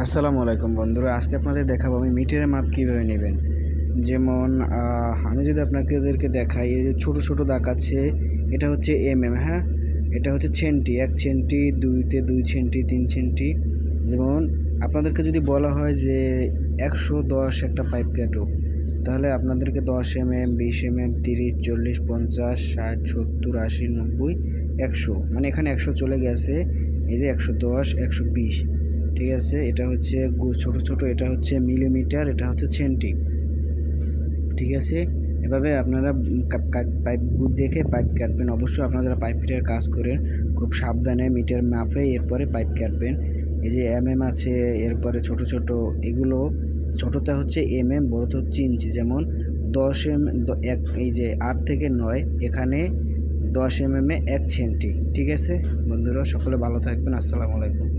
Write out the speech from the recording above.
আসসালামু আলাইকুম বন্ধুরা, আজকে আপনাদের দেখাবো আমি মিটারের মাপ কীভাবে নেবেন। যেমন আমি যদি আপনাদেরকে দেখাই, এই যে ছোটো ছোটো দাগ আছে, এটা হচ্ছে হ্যাঁ, এটা হচ্ছে সেন্টি, 1 সেন্টি, 2-তে 2 সেন্টি, 3 সেন্টি। যেমন আপনাদেরকে যদি বলা হয় যে 110 একটা পাইপ কাটো, তাহলে আপনাদেরকে 10 20 30, 40, 50, 60, 70, 80, 90, 100, মানে এখানে 100 চলে গেছে। এই যে 110, 120, ঠিক আছে। এটা হচ্ছে ছোট ছোট, এটা হচ্ছে মিলিমিটার, এটা হচ্ছে সেন্টি, ঠিক আছে। এভাবে আপনারা পাইপ দেখে পাইপ কাটবেন। অবশ্যই আপনারা যারা পাইপ ফিটের কাজ করেন খুব সাবধানে মিটার মাপে এরপরে পাইপ কাটবেন। এই যে আছে, এরপরে ছোট ছোট এগুলো, ছোটটা হচ্ছে বড়টা হচ্ছে ইঞ্চি। যেমন 10 এই যে 8 থেকে 9, এখানে 10 এ 1 সেন্টি, ঠিক আছে। বন্ধুরা সকলে ভালো থাকবেন। আসসালামু আলাইকুম।